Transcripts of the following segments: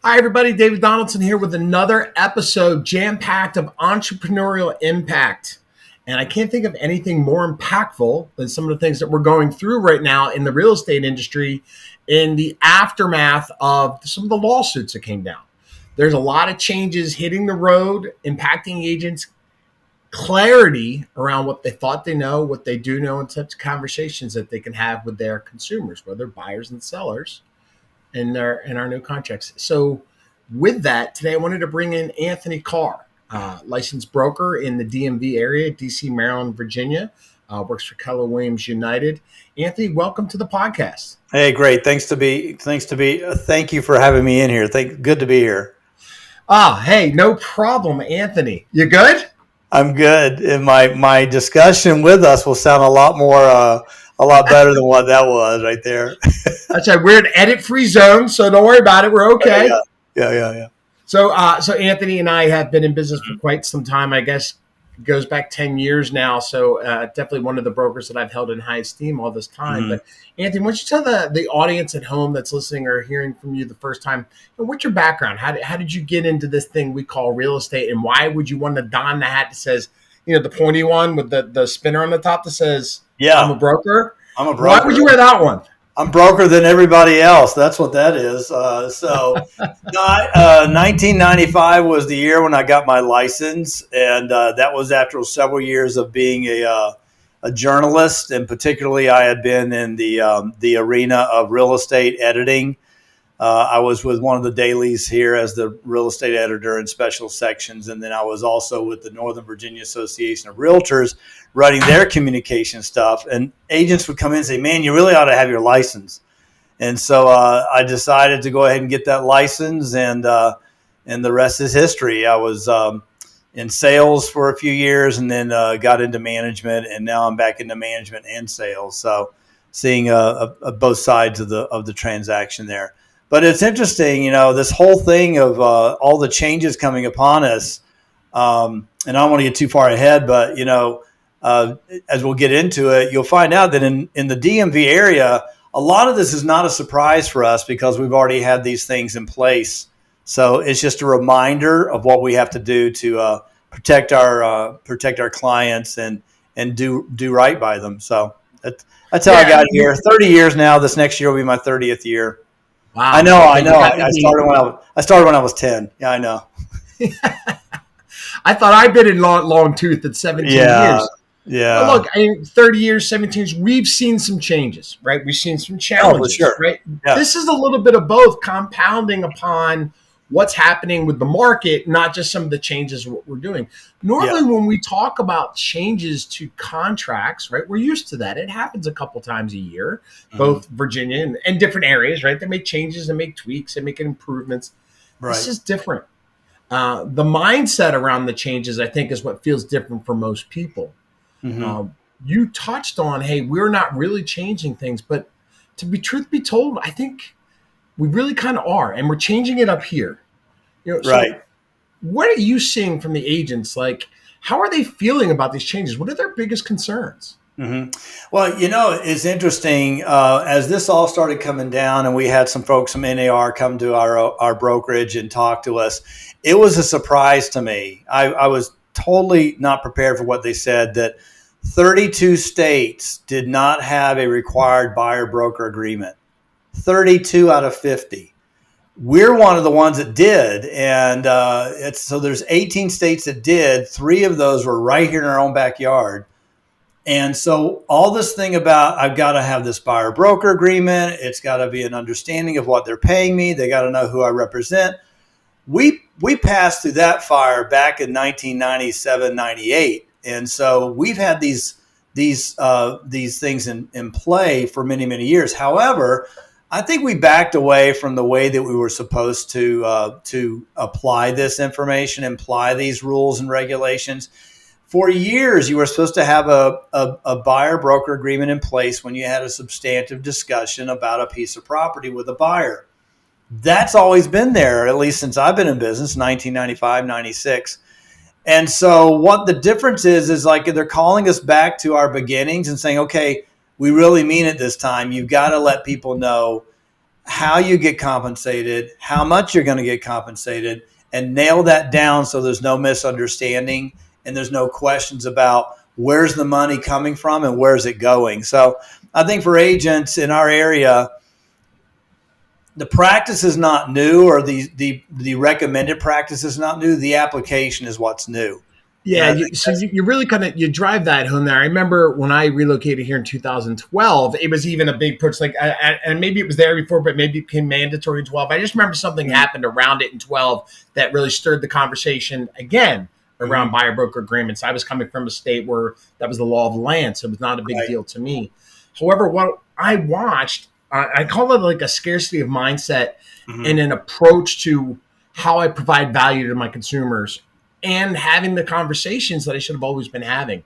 Hi, everybody. David Donaldson here with another episode jam-packed of Entrepreneurial Impact. And I can't think of anything more impactful than some of the things that we're going through right now in the real estate industry in the aftermath of some of the lawsuits that came down. There's a lot of changes hitting the road, impacting agents, clarity around what they thought they know, what they do know, and such conversations that they can have with their consumers, whether buyers and sellers, in our new contracts. So with that, today I wanted to bring in Anthony Carr, licensed broker in the DMV area, DC, Maryland, Virginia, works for Keller Williams United. Anthony, welcome to the podcast. Hey, great. Thank you for having me in here. Good to be here. Hey, no problem, Anthony. You good? I'm good. And my discussion with us will sound a lot better than what that was right there. That's right. We're in edit-free zone, so don't worry about it. We're okay. Yeah. So Anthony and I have been in business for quite some time. I guess it goes back 10 years now. So definitely one of the brokers that I've held in high esteem all this time. Mm-hmm. But Anthony, why don't you tell the audience at home that's listening or hearing from you the first time, what's your background? How did you get into this thing we call real estate, and why would you want to don the hat that says, the pointy one with the spinner on the top that says, I'm a broker? I'm a broker. Why would you wear that one? I'm broker than everybody else. That's what that is. 1995 was the year when I got my license, and that was after several years of being a journalist, and particularly I had been in the arena of real estate editing. I was with one of the dailies here as the real estate editor in special sections, and then I was also with the Northern Virginia Association of Realtors writing their communication stuff. And agents would come in and say, "Man, you really ought to have your license." And so I decided to go ahead and get that license, and the rest is history. I was in sales for a few years, and then got into management, and now I'm back into management and sales. So seeing both sides of the transaction there. But it's interesting, this whole thing of all the changes coming upon us. And I don't want to get too far ahead, but, as we'll get into it, you'll find out that in the DMV area, a lot of this is not a surprise for us because we've already had these things in place. So it's just a reminder of what we have to do to protect our clients and do right by them. So that's how I got here. 30 years now. This next year will be my 30th year. Wow. I know. I started when I was 10. Yeah, I know. I thought I'd been in long tooth at 17 years. Yeah. But look, 30 years, 17 years, we've seen some changes, right? We've seen some challenges, right? Yeah. This is a little bit of both, compounding upon what's happening with the market, not just some of the changes what we're doing. Normally, when we talk about changes to contracts, right, we're used to that. It happens a couple times a year, both Virginia and different areas, right? They make changes, they make tweaks, they make improvements. Right. This is different. The mindset around the changes, I think, is what feels different for most people. Mm-hmm. You touched on, hey, we're not really changing things, but truth be told, I think we really kind of are, and we're changing it up here. Right. What are you seeing from the agents? Like, how are they feeling about these changes? What are their biggest concerns? Mm-hmm. Well, it's interesting. As this all started coming down, and we had some folks from NAR come to our brokerage and talk to us, it was a surprise to me. I was totally not prepared for what they said, that 32 states did not have a required buyer-broker agreement. 32 out of 50. We're one of the ones that did. And so there's 18 states that did. 3 of those were right here in our own backyard. And so all this thing about, I've got to have this buyer broker agreement. It's got to be an understanding of what they're paying me. They got to know who I represent. We passed through that fire back in 1997, 98. And so we've had these things in play for many, many years. However, I think we backed away from the way that we were supposed to apply this information, apply these rules and regulations. For years, you were supposed to have a buyer-broker agreement in place when you had a substantive discussion about a piece of property with a buyer. That's always been there, at least since I've been in business, 1995, 96. And so what the difference is like they're calling us back to our beginnings and saying, okay, we really mean it this time. You've got to let people know how you get compensated, how much you're going to get compensated, and nail that down so there's no misunderstanding and there's no questions about where's the money coming from and where's it going. So I think for agents in our area, the practice is not new, or the recommended practice is not new. The application is what's new. Yeah, you really kind of you drive that home there. I remember when I relocated here in 2012, it was even a big push. Like, and maybe it was there before, but maybe it became mandatory in 12. I just remember something happened around it in 12 that really stirred the conversation again around buyer broker agreements. I was coming from a state where that was the law of the land, so it was not a big deal to me. However, what I watched, I call it like a scarcity of mindset and an approach to how I provide value to my consumers, and having the conversations that I should have always been having.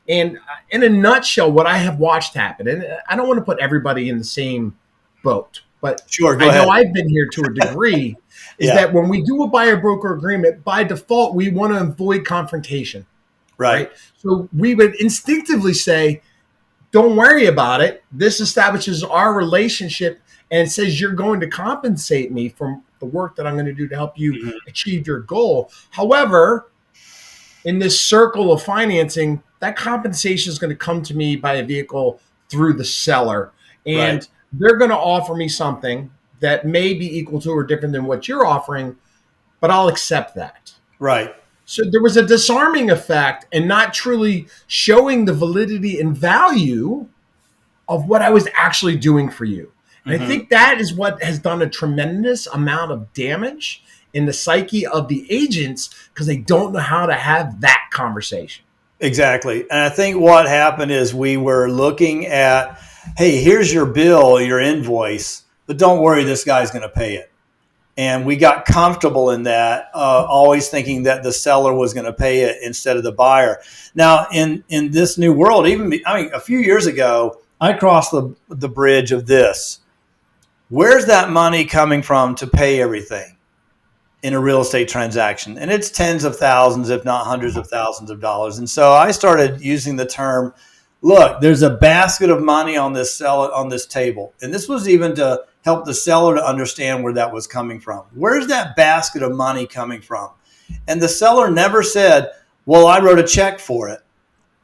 And in a nutshell, what I have watched happen, and I don't want to put everybody in the same boat, but sure, I know I've been here to a degree, is that when we do a buyer broker agreement, by default, we want to avoid confrontation. Right? So we would instinctively say, don't worry about it. This establishes our relationship and says you're going to compensate me for the work that I'm going to do to help you achieve your goal. However, in this circle of financing, that compensation is going to come to me by a vehicle through the seller. And they're going to offer me something that may be equal to or different than what you're offering, but I'll accept that. Right. So there was a disarming effect and not truly showing the validity and value of what I was actually doing for you. And I think that is what has done a tremendous amount of damage in the psyche of the agents, because they don't know how to have that conversation. Exactly. And I think what happened is we were looking at, hey, here's your bill, your invoice, but don't worry, this guy's going to pay it. And we got comfortable in that, always thinking that the seller was going to pay it instead of the buyer. Now, in this new world, a few years ago, I crossed the bridge of this. Where's that money coming from to pay everything in a real estate transaction? And it's tens of thousands, if not hundreds of thousands of dollars. And so I started using the term, look, there's a basket of money on this table. And this was even to help the seller to understand where that was coming from. Where's that basket of money coming from? And the seller never said, well, I wrote a check for it.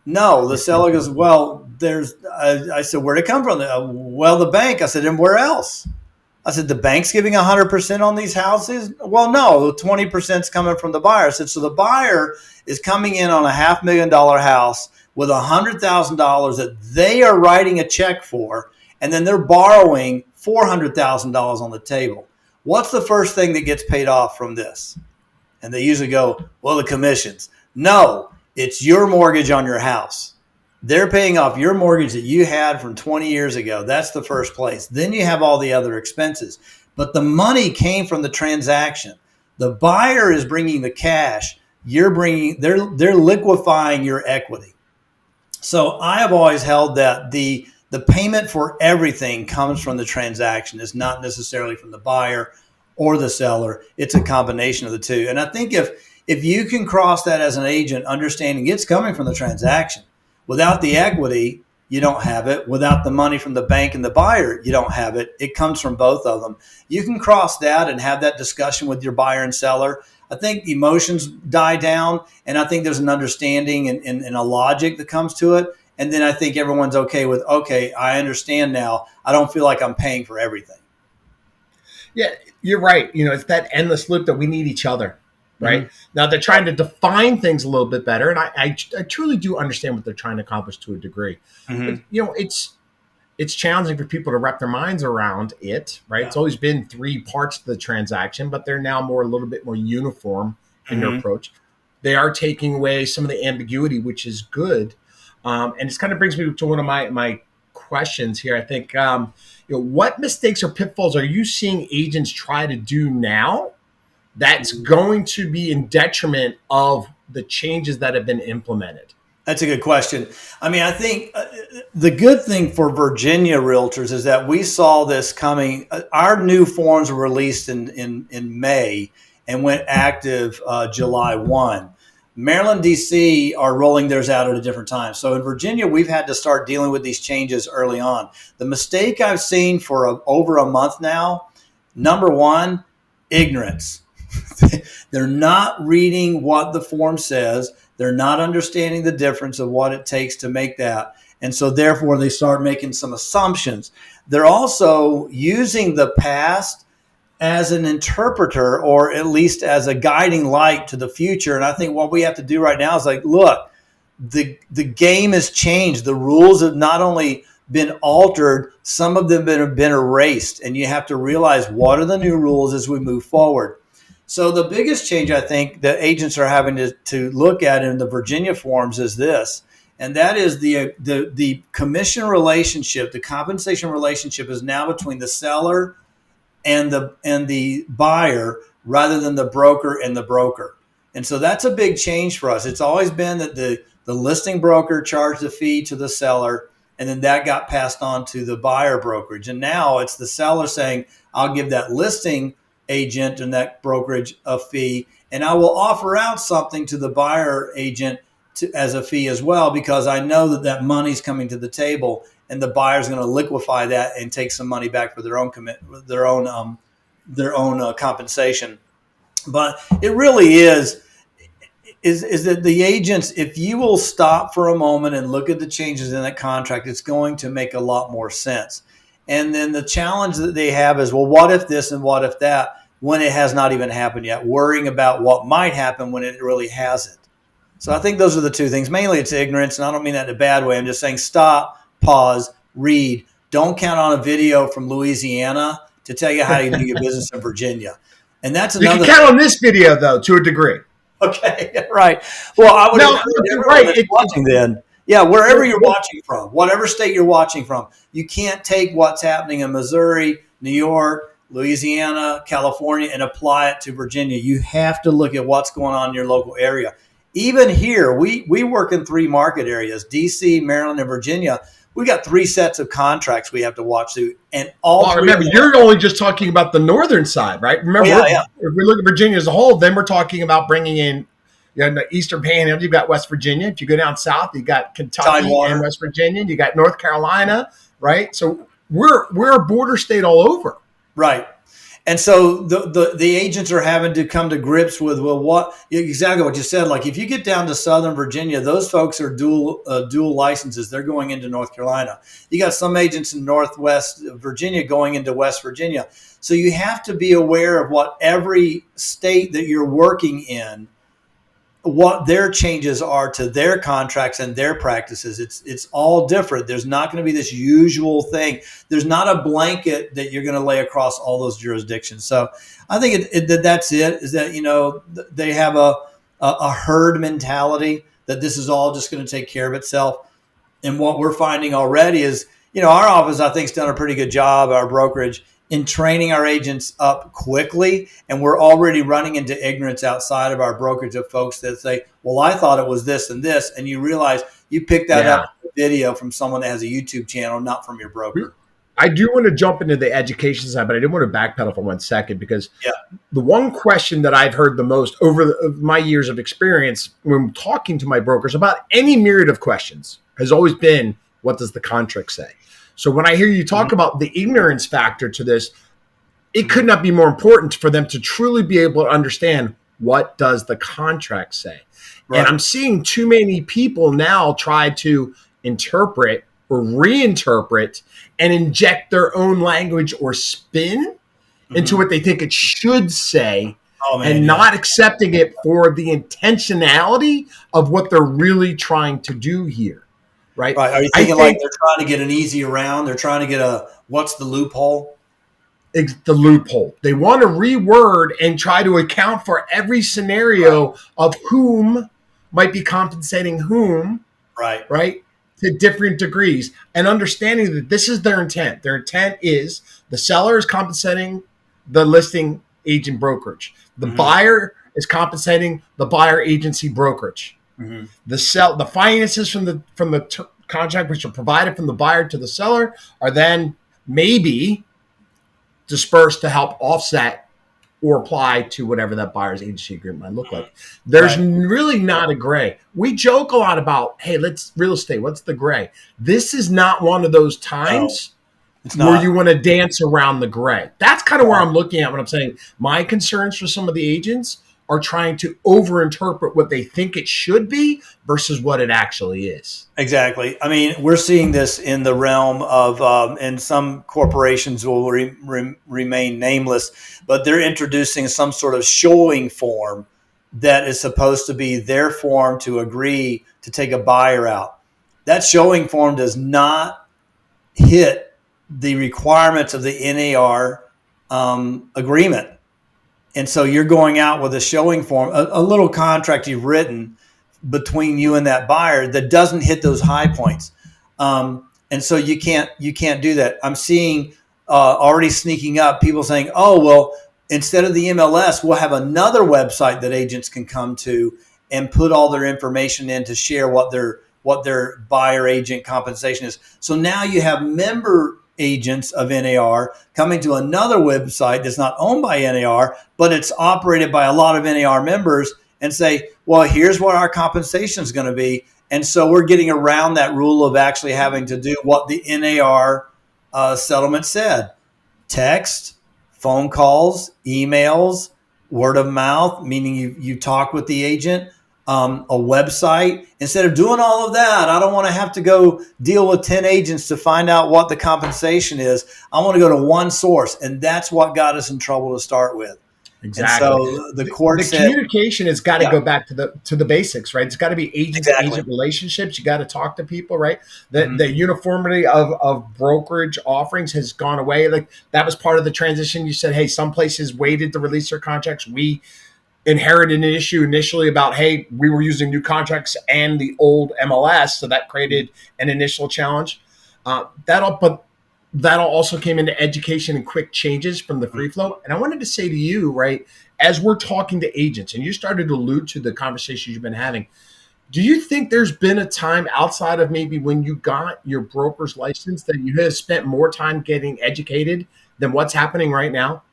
No, the seller goes, well, I said, where'd it come from? Well, the bank. I said, and where else? I said, the bank's giving 100% on these houses? Well, no, 20% is coming from the buyer. I said, so the buyer is coming in on a $500,000 house with $100,000 that they are writing a check for, and then they're borrowing $400,000 on the table. What's the first thing that gets paid off from this? And they usually go, well, the commissions. No, it's your mortgage on your house. They're paying off your mortgage that you had from 20 years ago. That's the first place. Then you have all the other expenses. But the money came from the transaction. The buyer is bringing the cash. They're liquefying your equity. So I have always held that the payment for everything comes from the transaction. It's not necessarily from the buyer or the seller. It's a combination of the two. And I think if you can cross that as an agent, understanding it's coming from the transaction. Without the equity, you don't have it. Without the money from the bank and the buyer, you don't have it. It comes from both of them. You can cross that and have that discussion with your buyer and seller. I think emotions die down, and I think there's an understanding and a logic that comes to it. And then I think everyone's okay with, okay, I understand now. I don't feel like I'm paying for everything. Yeah, you're right. It's that endless loop that we need each other. Right. Now they're trying to define things a little bit better. And I truly do understand what they're trying to accomplish to a degree. But, it's challenging for people to wrap their minds around it. Right. Yeah. It's always been three parts to the transaction, but they're now a little bit more uniform in their approach. They are taking away some of the ambiguity, which is good. And it kind of brings me to one of my questions here. I think, what mistakes or pitfalls are you seeing agents try to do now that's going to be in detriment of the changes that have been implemented? That's a good question. I mean, I think the good thing for Virginia realtors is that we saw this coming. Our new forms were released in May and went active July 1. Maryland, D.C. are rolling theirs out at a different time. So in Virginia, we've had to start dealing with these changes early on. The mistake I've seen for over a month now, number one, ignorance. They're not reading what the form says. They're not understanding the difference of what it takes to make that. And so therefore they start making some assumptions. They're also using the past as an interpreter, or at least as a guiding light to the future. And I think what we have to do right now is like, look, the game has changed. The rules have not only been altered, some of them have been erased. And you have to realize what are the new rules as we move forward. So the biggest change I think that agents are having to look at in the Virginia forms is this, and that is the commission relationship, the compensation relationship is now between the seller and the buyer rather than the broker and the broker. And so that's a big change for us. It's always been that the listing broker charged a fee to the seller, and then that got passed on to the buyer brokerage. And now it's the seller saying, I'll give that listing agent and that brokerage a fee, and I will offer out something to the buyer agent as a fee as well, because I know that money's coming to the table, and the buyer's going to liquefy that and take some money back for their own compensation. But it really is that the agents, if you will stop for a moment and look at the changes in that contract, it's going to make a lot more sense. And then the challenge that they have is, well, what if this and what if that, when it has not even happened yet, worrying about what might happen when it really hasn't. So I think those are the two things. Mainly it's ignorance, and I don't mean that in a bad way. I'm just saying stop, pause, read. Don't count on a video from Louisiana to tell you how to do your business in Virginia. And that's another. You can count on this video, though, to a degree. Okay, right. Well, I would encourage watching then. Yeah, wherever you're watching from, whatever state you're watching from, you can't take what's happening in Missouri, New York, Louisiana, California, and apply it to Virginia. You have to look at what's going on in your local area. Even here, we work in 3 market areas, D.C., Maryland, and Virginia. We got 3 sets of contracts we have to watch through. And remember, you're only just talking about the northern side, right? Remember, if we look at Virginia as a whole, then we're talking about bringing in the Eastern Panhandle. You've got West Virginia. If you go down south, you got Kentucky and West Virginia. You got North Carolina, right? So we're a border state all over. Right. And so the agents are having to come to grips with, well, exactly what you said. Like if you get down to Southern Virginia, those folks are dual licenses. They're going into North Carolina. You got some agents in Northwest Virginia going into West Virginia. So you have to be aware of what every state that you're working in, what their changes are to their contracts and their practices. It's all different. There's not going to be this usual thing. There's not a blanket that you're going to lay across all those jurisdictions. So I think that's it, is that, they have a herd mentality that this is all just going to take care of itself. And what we're finding already is, our office, I think, has done a pretty good job, our brokerage, in training our agents up quickly. And we're already running into ignorance outside of our brokerage of folks that say, well, I thought it was this and this. And you realize you picked that up in a video from someone that has a YouTube channel, not from your broker. I do want to jump into the education side, but I did want to backpedal for 1 second, because the one question that I've heard the most over my years of experience when talking to my brokers about any myriad of questions has always been, what does the contract say? So when I hear you talk about the ignorance factor to this, it could not be more important for them to truly be able to understand, what does the contract say? Right. And I'm seeing too many people now try to interpret or reinterpret and inject their own language or spin into what they think it should say, not accepting it for the intentionality of what they're really trying to do here. Right. Are you thinking like they're trying to get an easy round? They're trying to get what's the loophole? The loophole. They want to reword and try to account for every scenario of whom might be compensating whom. Right. To different degrees, and understanding that this is their intent. Their intent is the seller is compensating the listing agent brokerage. The buyer is compensating the buyer agency brokerage. The finances from the contract, which are provided from the buyer to the seller, are then maybe dispersed to help offset or apply to whatever that buyer's agency agreement might look like. There's really not a gray. We joke a lot about, hey, let's real estate. What's the gray? This is not one of those times where you want to dance around the gray. That's kind of where I'm looking at when I'm saying my concerns for some of the agents are trying to overinterpret what they think it should be versus what it actually is. Exactly. I mean, we're seeing this in the realm of, and some corporations will remain nameless, but they're introducing some sort of showing form that is supposed to be their form to agree to take a buyer out. That showing form does not hit the requirements of the NAR agreement. And so you're going out with a showing form, a little contract you've written between you and that buyer that doesn't hit those high points. And so you can't do that. I'm seeing already sneaking up people saying, oh, well, instead of the MLS, we'll have another website that agents can come to and put all their information in to share what their buyer agent compensation is. So now you have member agents of NAR coming to another website that's not owned by NAR, but it's operated by a lot of NAR members and say, well, here's what our compensation is going to be. And so we're getting around that rule of actually having to do what the NAR settlement said. Text, phone calls, emails, word of mouth, meaning you talk with the agent, a website. Instead of doing all of that, I don't want to have to go deal with 10 agents to find out what the compensation is. I want to go to one source. And that's what got us in trouble to start with. Exactly. And so the court said, communication has got to go back to the basics, right? It's got to be agent relationships. You got to talk to people, right? The uniformity of brokerage offerings has gone away. Like that was part of the transition. You said, hey, some places waited to release their contracts. We inherited an issue initially about, hey, we were using new contracts and the old MLS, so that created an initial challenge. That also came into education and quick changes from the free flow. And I wanted to say to you, right, as we're talking to agents, and you started to allude to the conversations you've been having, do you think there's been a time outside of maybe when you got your broker's license that you have spent more time getting educated than what's happening right now?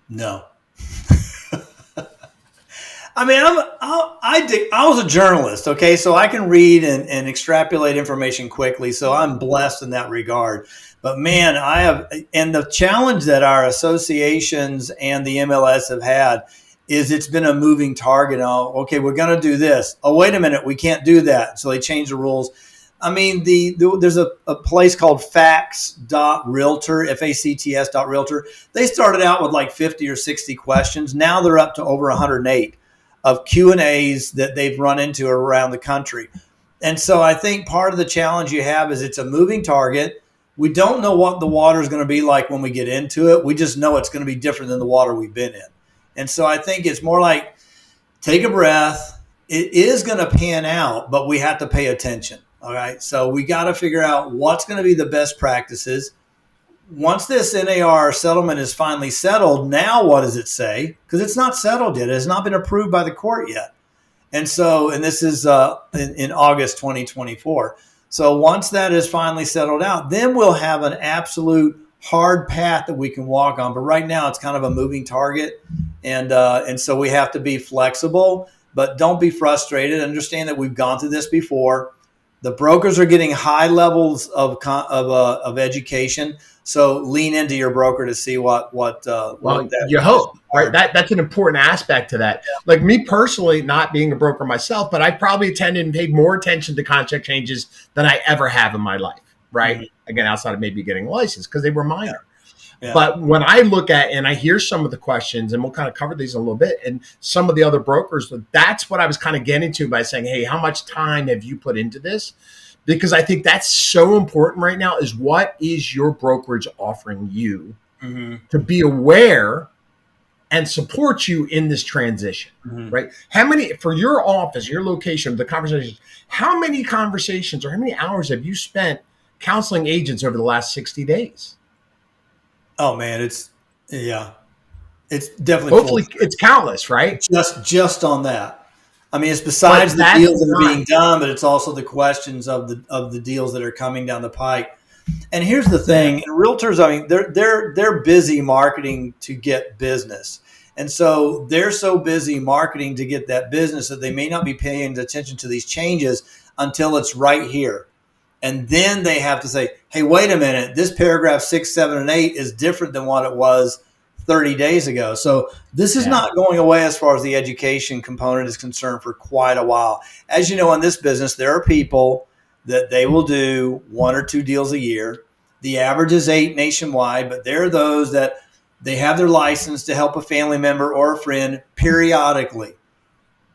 No. I mean, I was a journalist, okay? So I can read and extrapolate information quickly. So I'm blessed in that regard. But man, and the challenge that our associations and the MLS have had is it's been a moving target. Oh, okay, we're going to do this. Oh, wait a minute, we can't do that. So they changed the rules. I mean, there's a place called facts.realtor, facts.realtor. They started out with like 50 or 60 questions. Now they're up to over 108 of Q&As that they've run into around the country. And so I think part of the challenge you have is it's a moving target. We don't know what the water is going to be like when we get into it. We just know it's going to be different than the water we've been in. And so I think it's more like take a breath. It is going to pan out, but we have to pay attention. All right. So we got to figure out what's going to be the best practices. Once this NAR settlement is finally settled, now what does it say? Because it's not settled yet. It has not been approved by the court yet. And this is in August 2024. So once that is finally settled out, then we'll have an absolute hard path that we can walk on. But right now it's kind of a moving target. And so we have to be flexible, but don't be frustrated. Understand that we've gone through this before. The brokers are getting high levels of education. So lean into your broker to see what you hope, right? That's an important aspect to that. Yeah. Like me personally, not being a broker myself, but I probably attended and paid more attention to contract changes than I ever have in my life, right? Mm-hmm. Again, outside of maybe getting a license because they were minor. Yeah. But when I look at and I hear some of the questions, and we'll kind of cover these a little bit, and some of the other brokers, that's what I was kind of getting to by saying, hey, how much time have you put into this? Because I think that's so important right now is what is your brokerage offering you to be aware and support you in this transition, right? How many, for your office, your location, the conversations, how many conversations or how many hours have you spent counseling agents over the last 60 days? Oh man, it's definitely hopefully it's countless, right? Just on that. I mean, it's besides the deals that are being done, but it's also the questions of the deals that are coming down the pike. And here's the thing, realtors, I mean, they're busy marketing to get business. And so they're so busy marketing to get that business that they may not be paying attention to these changes until it's right here. And then they have to say, hey, wait a minute, this paragraph 6, 7, and 8 is different than what it was 30 days ago. So this is not going away as far as the education component is concerned for quite a while. As you know, in this business, there are people that they will do 1 or 2 deals a year. The average is 8 nationwide, but there are those that they have their license to help a family member or a friend periodically.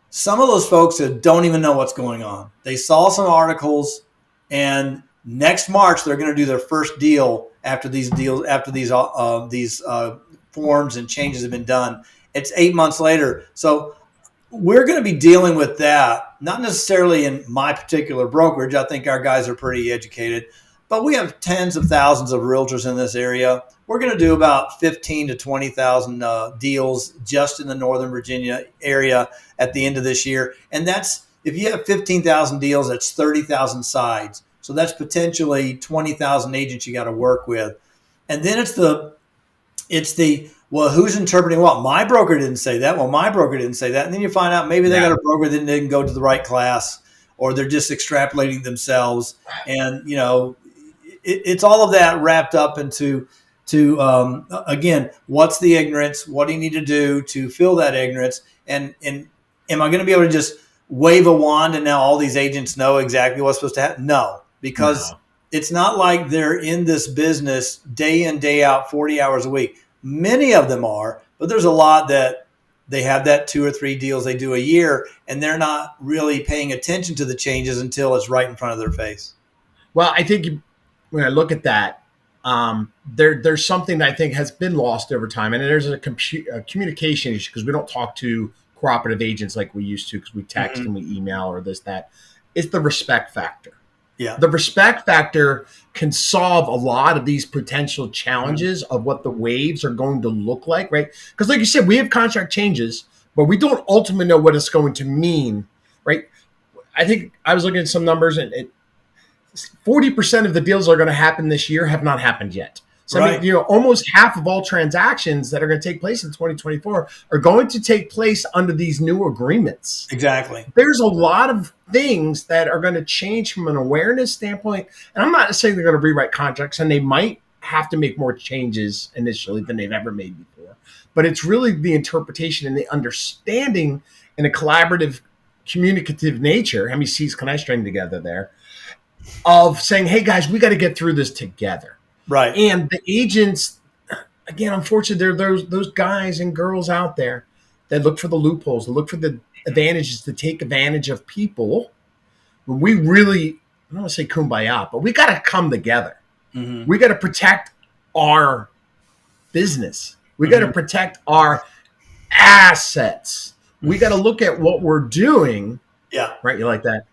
Some of those folks that don't even know what's going on. They saw some articles, and next March they're going to do their first deal after these forms and changes have been done. It's 8 months later. So we're going to be dealing with that, not necessarily in my particular brokerage. I think our guys are pretty educated, but we have tens of thousands of realtors in this area. We're going to do about 15 to 20,000 deals just in the Northern Virginia area at the end of this year. And that's, if you have 15,000 deals, that's 30,000 sides. So that's potentially 20,000 agents you got to work with. And then it's the, well, who's interpreting what? My broker didn't say that. Well, my broker didn't say that. And then you find out maybe they got a broker that didn't go to the right class, or they're just extrapolating themselves. And, you know, it's all of that wrapped up into, again, what's the ignorance? What do you need to do to fill that ignorance? And am I going to be able to just wave a wand and now all these agents know exactly what's supposed to happen? No, because it's not like they're in this business day in, day out, 40 hours a week. Many of them are, but there's a lot that they have that 2 or 3 deals they do a year, and they're not really paying attention to the changes until it's right in front of their face. Well, I think when I look at that, there's something that I think has been lost over time, and there's a communication issue because we don't talk to cooperative agents like we used to, because we text and we email or this, that. It's the respect factor. Yeah. The respect factor can solve a lot of these potential challenges of what the waves are going to look like, right? Because like you said, we have contract changes, but we don't ultimately know what it's going to mean, right? I think I was looking at some numbers, and 40% of the deals that are going to happen this year have not happened yet. So, I mean, you know, almost half of all transactions that are going to take place in 2024 are going to take place under these new agreements. Exactly. There's a lot of things that are going to change from an awareness standpoint. And I'm not saying they're going to rewrite contracts, and they might have to make more changes initially than they've ever made before. But it's really the interpretation and the understanding and a collaborative, communicative nature. How many C's can I string together there? Of saying, hey, guys, we got to get through this together. Right. And the agents, again, unfortunately, there are those guys and girls out there that look for the loopholes, that look for the advantages, to take advantage of people. When we really, I don't want to say kumbaya, but we got to come together. Mm-hmm. We got to protect our business. We got to protect our assets. We got to look at what we're doing. Yeah. Right. You like that?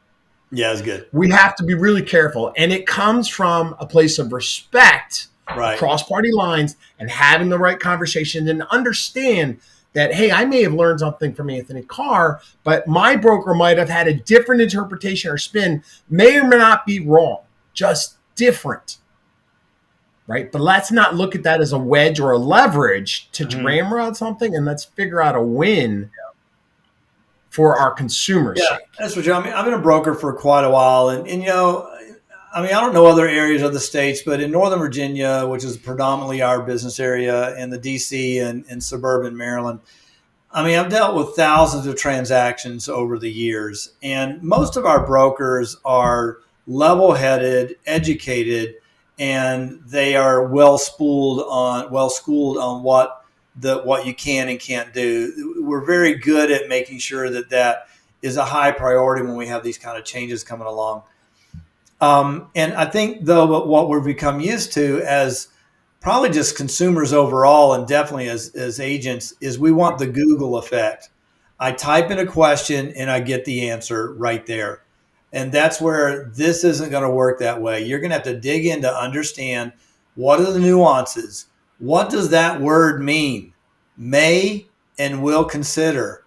Yeah, it's good. We have to be really careful. And it comes from a place of respect, across party lines, and having the right conversation, and understand that, hey, I may have learned something from Anthony Carr, but my broker might have had a different interpretation or spin, may or may not be wrong, just different. Right? But let's not look at that as a wedge or a leverage to ramrod something, and let's figure out a win for our consumers' sake. That's what I mean. I've been a broker for quite a while, and you know, I mean, I don't know other areas of the states, but in Northern Virginia, which is predominantly our business area, and the DC and suburban Maryland, I mean, I've dealt with thousands of transactions over the years, and most of our brokers are level-headed, educated, and they are well schooled on what you can and can't do. We're very good at making sure that is a high priority when we have these kind of changes coming along. And I think, though, what we've become used to as probably just consumers overall, and definitely as agents, is we want the Google effect. I type in a question and I get the answer right there. And that's where this isn't going to work that way. You're going to have to dig in to understand, what are the nuances? What does that word mean? May and will consider.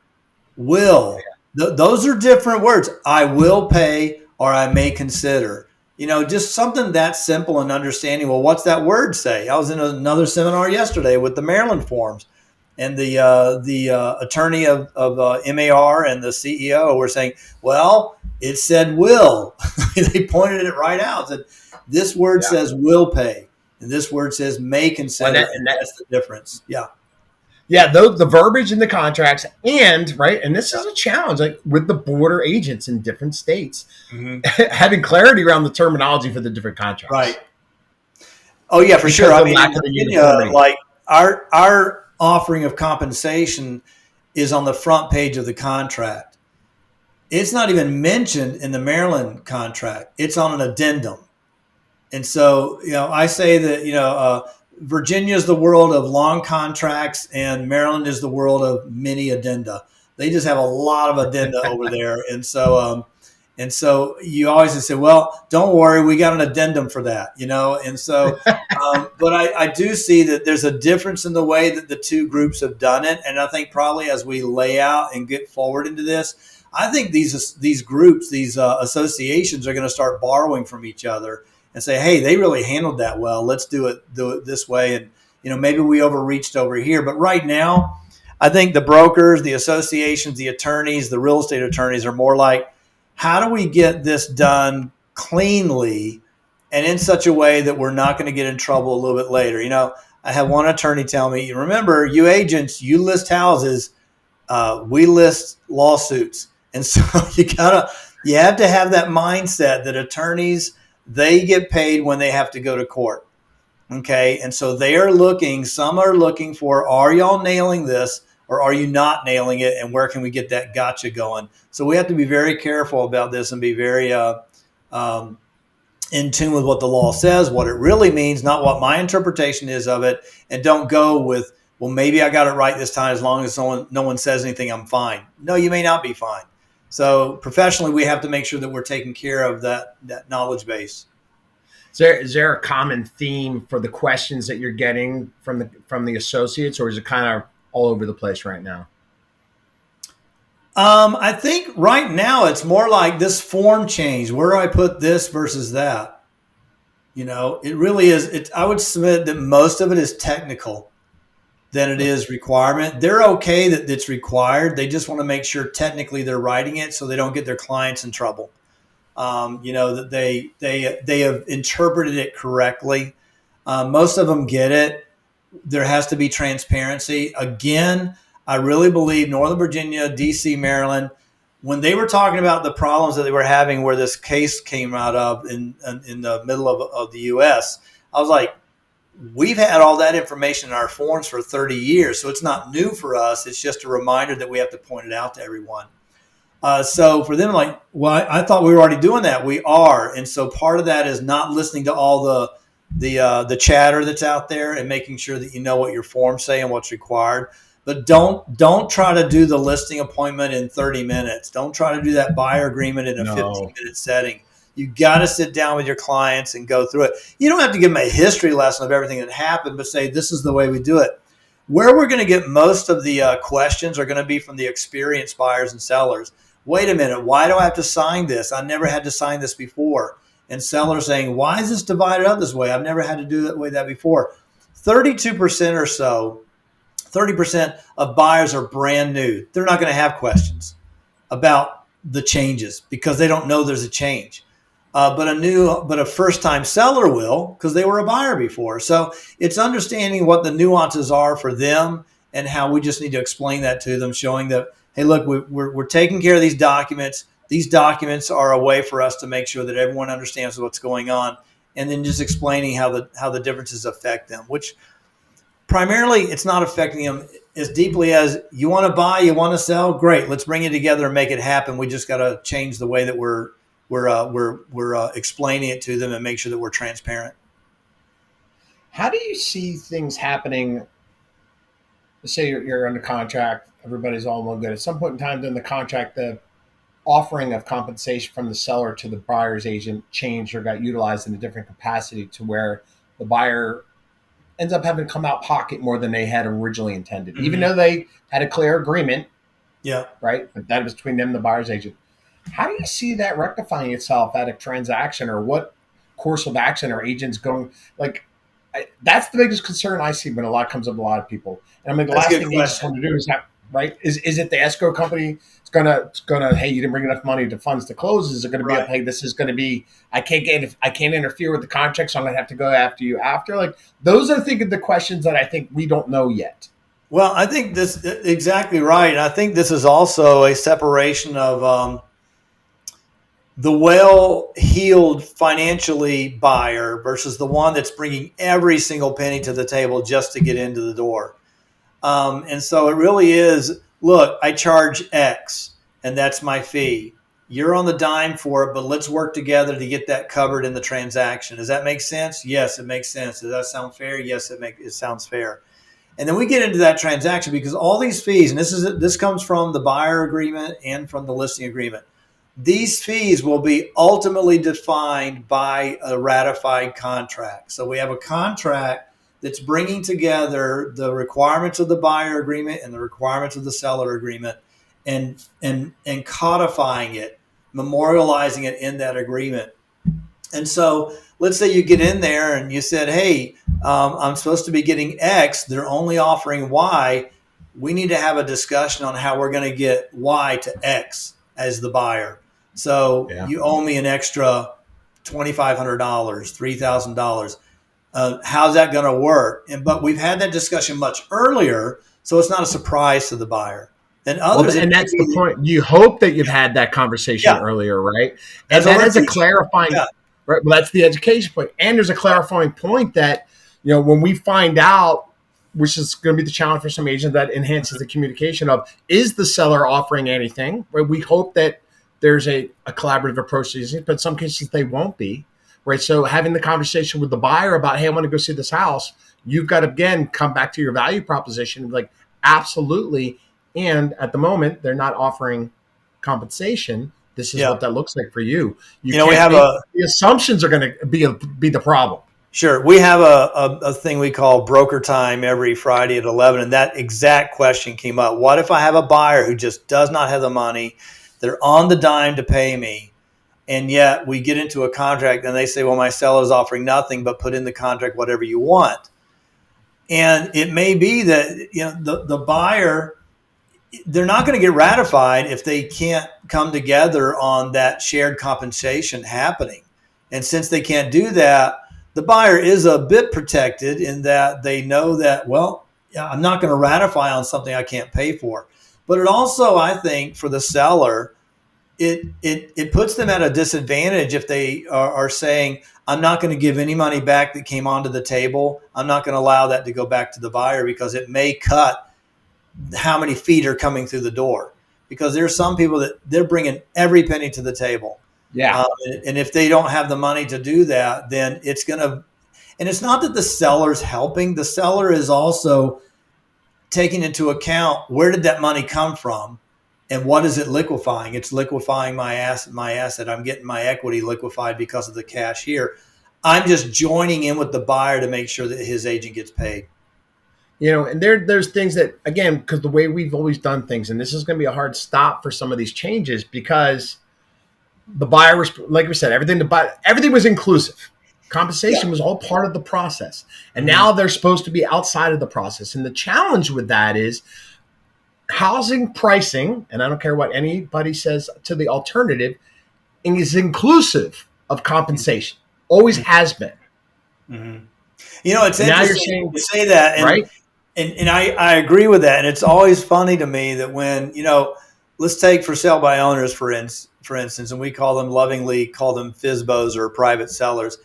Will. Those are different words. I will pay, or I may consider. Just something that simple and understanding. Well, what's that word say? I was in another seminar yesterday with the Maryland forms, and the attorney of MAR and the CEO were saying, well, it said will. They pointed it right out. That this word says will pay, and this word says may consider, and that's the difference. Yeah. Yeah, the verbiage in the contracts, and this is a challenge, like with the border agents in different states, having clarity around the terminology for the different contracts. Right. Oh yeah, for sure. I mean, in Virginia, like our offering of compensation is on the front page of the contract. It's not even mentioned in the Maryland contract. It's on an addendum. And so, I say that, Virginia is the world of long contracts and Maryland is the world of many addenda. They just have a lot of addenda over there. And so you always say, well, don't worry, we got an addendum for that, And so, but I do see that there's a difference in the way that the two groups have done it. And I think probably as we lay out and get forward into this, I think these groups, these associations are going to start borrowing from each other and say, hey, they really handled that well. Let's do it this way. And, maybe we overreached over here. But right now, I think the brokers, the associations, the attorneys, the real estate attorneys are more like, how do we get this done cleanly and in such a way that we're not going to get in trouble a little bit later? I had one attorney tell me, remember, you agents, you list houses, we list lawsuits. And so you have to have that mindset that attorneys, they get paid when they have to go to court. Okay. And so some are looking for, are y'all nailing this or are you not nailing it? And where can we get that gotcha going? So we have to be very careful about this and be very in tune with what the law says, what it really means, not what my interpretation is of it. And don't go with, well, maybe I got it right this time. As long as no one says anything, I'm fine. No, you may not be fine. So professionally, we have to make sure that we're taking care of that knowledge base. Is there a common theme for the questions that you're getting from the associates, or is it kind of all over the place right now? I think right now it's more like this form change. Where do I put this versus that? It really is. I would submit that most of it is technical than it is requirement. They're okay that it's required. They just want to make sure technically they're writing it so they don't get their clients in trouble. That they have interpreted it correctly. Most of them get it. There has to be transparency. Again, I really believe Northern Virginia, DC, Maryland, when they were talking about the problems that they were having where this case came out of in the middle of the U.S., I was like, we've had all that information in our forms for 30 years, so it's not new for us. It's just a reminder that we have to point it out to everyone. So for them, like, well, I thought we were already doing that. We are. And so part of that is not listening to all the chatter that's out there and making sure that you know what your forms say and what's required. But don't try to do the listing appointment in 30 minutes. Don't try to do that buyer agreement in a 15-minute setting. You got to sit down with your clients and go through it. You don't have to give them a history lesson of everything that happened, but say, this is the way we do it. Where we're going to get most of the questions are going to be from the experienced buyers and sellers. Wait a minute, why do I have to sign this? I never had to sign this before. And sellers saying, why is this divided up this way? I've never had to do that before. 32% or so, 30% of buyers are brand new. They're not going to have questions about the changes because they don't know there's a change. But a first-time seller will, because they were a buyer before. So it's understanding what the nuances are for them and how we just need to explain that to them, showing that, hey, look, we're taking care of these documents. These documents are a way for us to make sure that everyone understands what's going on, and then just explaining how the differences affect them, which primarily it's not affecting them as deeply as you want to buy, you want to sell. Great, let's bring it together and make it happen. We just got to change the way that we're explaining it to them and make sure that we're transparent. How do you see things happening? Let's say you're under contract, everybody's all well good. At some point in time during the contract, the offering of compensation from the seller to the buyer's agent changed or got utilized in a different capacity to where the buyer ends up having to come out pocket more than they had originally intended, even though they had a clear agreement. Yeah. Right. But that was between them and the buyer's agent. How do you see that rectifying itself at a transaction, or what course of action or agents going like that's the biggest concern I see when a lot comes up with a lot of people. And I mean, the That's a last good thing agents question. want to do is have, right? Is it the escrow company? It's gonna. Hey, you didn't bring enough money to funds to close. Is it going to be a Right. hey? This is going to be. I can't interfere with the contract, so I'm going to have to go after you after. Like those are the questions that I think we don't know yet. Well, I think this exactly right. I think this is also a separation of the well-heeled financially buyer versus the one that's bringing every single penny to the table just to get into the door. And so it really is, look, I charge X and that's my fee. You're on the dime for it, but let's work together to get that covered in the transaction. Does that make sense? Yes, it makes sense. Does that sound fair? Yes, it sounds fair. And then we get into that transaction because all these fees, and this comes from the buyer agreement and from the listing agreement. These fees will be ultimately defined by a ratified contract. So we have a contract that's bringing together the requirements of the buyer agreement and the requirements of the seller agreement and codifying it, memorializing it in that agreement. And so let's say you get in there and you said, hey, I'm supposed to be getting X. They're only offering Y. We need to have a discussion on how we're going to get Y to X as the buyer. So Yeah. you owe me an extra $2,500, $3,000. How's that going to work? But we've had that discussion much earlier, so it's not a surprise to the buyer. And others, And that's the point. You hope that you've had that conversation yeah, earlier, right? And that is a clarifying, yeah. right? Well, that's the education point. And there's a clarifying point that, when we find out, which is going to be the challenge for some agents, that enhances the communication of, is the seller offering anything? Right? We hope that there's a collaborative approach to these things, but in some cases they won't be, right? So having the conversation with the buyer about, hey, I want to go see this house, you've got to, again, come back to your value proposition, like, absolutely. And at the moment, they're not offering compensation. This is what that looks like for you. We have the assumptions are going to be the problem. Sure. We have a thing we call broker time every Friday at 11. And that exact question came up. What if I have a buyer who just does not have the money? They're on the dime to pay me. And yet we get into a contract and they say, well, my seller is offering nothing, but put in the contract whatever you want. And it may be that the buyer, they're not going to get ratified if they can't come together on that shared compensation happening. And since they can't do that, the buyer is a bit protected in that they know that, well, I'm not going to ratify on something I can't pay for. But it also, I think, for the seller, it puts them at a disadvantage if they are saying, I'm not going to give any money back that came onto the table. I'm not going to allow that to go back to the buyer because it may cut how many feet are coming through the door. Because there's some people that they're bringing every penny to the table. Yeah. And if they don't have the money to do that, then it's going to, and it's not that the seller's helping. The seller is also taking into account, where did that money come from and what is it liquefying? It's liquefying my asset. I'm getting my equity liquefied because of the cash here. I'm just joining in with the buyer to make sure that his agent gets paid. And there's things that, again, because the way we've always done things, and this is going to be a hard stop for some of these changes because the buyer was, like we said, everything was inclusive. Compensation was all part of the process. And now they're supposed to be outside of the process. And the challenge with that is housing pricing, and I don't care what anybody says to the alternative, is inclusive of compensation. Always has been. Mm-hmm. It's interesting to say that. And, right? And I agree with that. And it's always funny to me that when, let's take for sale by owners, for instance, and we lovingly call them FSBOs or private sellers.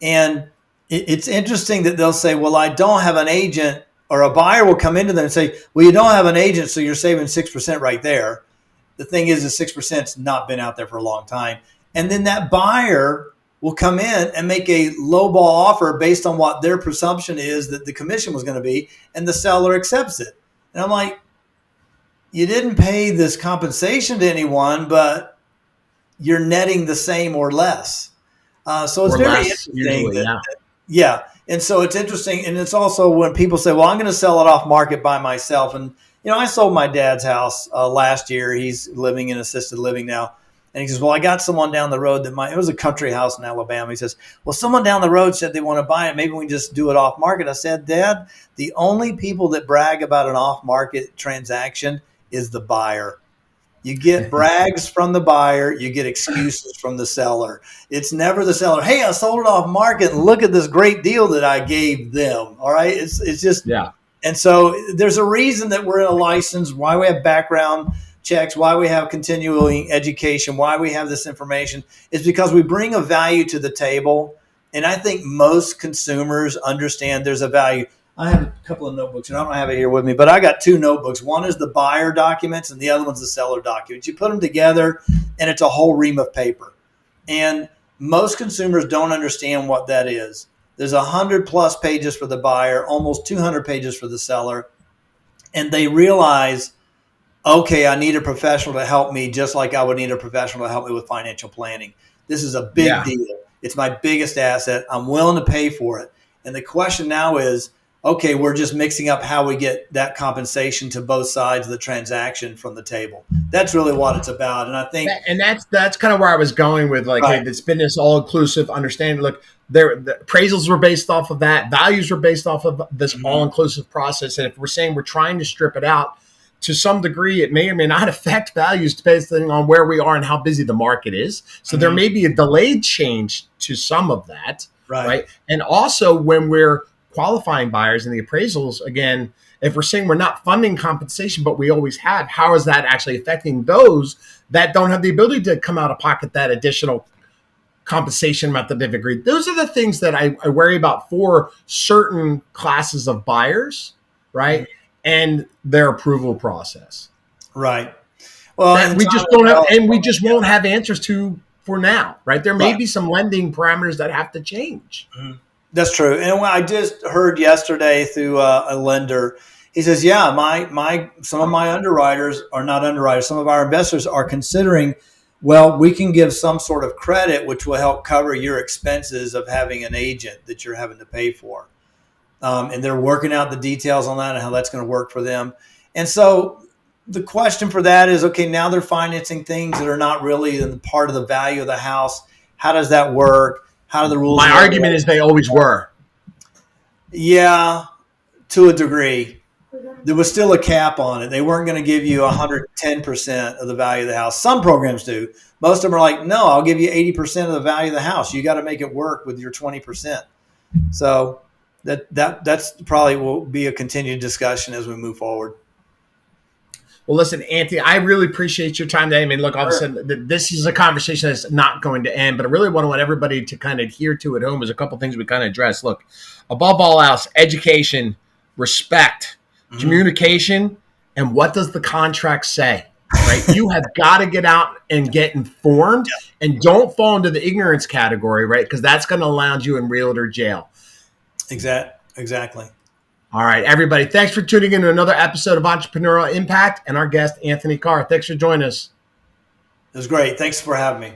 And it's interesting that they'll say, well, I don't have an agent, or a buyer will come into them and say, well, you don't have an agent, so you're saving 6% right there. The thing is, the 6%'s not been out there for a long time. And then that buyer will come in and make a lowball offer based on what their presumption is that the commission was going to be, and the seller accepts it. And I'm like, you didn't pay this compensation to anyone, but you're netting the same or less. So it's very interesting. Usually, yeah. And so it's interesting. And it's also when people say, well, I'm going to sell it off market by myself. And, I sold my dad's house last year. He's living in assisted living now. And he says, well, I got someone down the road that it was a country house in Alabama. He says, well, someone down the road said they want to buy it. Maybe we can just do it off market. I said, Dad, the only people that brag about an off market transaction is the buyer. You get brags from the buyer. You get excuses from the seller. It's never the seller. Hey, I sold it off market and look at this great deal that I gave them. All right. It's just, Yeah. And so there's a reason that we're in a license, why we have background checks, why we have continuing education, why we have this information is because we bring a value to the table. And I think most consumers understand there's a value. I have a couple of notebooks, and I don't have it here with me, but I got two notebooks. One is the buyer documents, and the other one's the seller documents. You put them together, and it's a whole ream of paper. And most consumers don't understand what that is. There's 100+ pages for the buyer, almost 200 pages for the seller. And they realize, okay, I need a professional to help me just like I would need a professional to help me with financial planning. This is a big deal. It's my biggest asset. I'm willing to pay for it. And the question now is, okay, we're just mixing up how we get that compensation to both sides of the transaction from the table. That's really what it's about. And I think, and that's kind of where I was going with, like, right. Hey, it's been this all-inclusive understanding. Look, the appraisals were based off of that. Values were based off of this all-inclusive process. And if we're saying we're trying to strip it out, to some degree, it may or may not affect values depending on where we are and how busy the market is. So there may be a delayed change to some of that, right? And also when we're qualifying buyers in the appraisals, again, if we're saying we're not funding compensation, but we always have, how is that actually affecting those that don't have the ability to come out of pocket that additional compensation method they've agreed? Those are the things that I worry about for certain classes of buyers, right? And their approval process. Right. Well, that we just don't have, and we just won't have answers to for now, right? There may be some lending parameters that have to change. That's true. And when I just heard yesterday through a lender, he says, yeah, some of my underwriters are not underwriters. Some of our investors are considering, well, we can give some sort of credit, which will help cover your expenses of having an agent that you're having to pay for. And they're working out the details on that and how that's going to work for them. And so the question for that is, okay, now they're financing things that are not really part of the value of the house. How does that work? How do the rules? My argument is they always were. Yeah, to a degree. There was still a cap on it. They weren't going to give you 110% of the value of the house. Some programs do. Most of them are like, no, I'll give you 80% of the value of the house. You got to make it work with your 20%. So that's probably will be a continued discussion as we move forward. Well, listen, Anthony, I really appreciate your time today. I mean, look, all of a sudden, this is a conversation that's not going to end, but I really want everybody to kind of adhere to at home. There's a couple things we kind of address. Look, above all else, education, respect, communication, and what does the contract say? Right? You have got to get out and get informed, and don't fall into the ignorance category, right? Because that's going to land you in realtor jail. Exactly. All right, everybody. Thanks for tuning in to another episode of Entrepreneurial Impact and our guest, Anthony Carr. Thanks for joining us. It was great. Thanks for having me.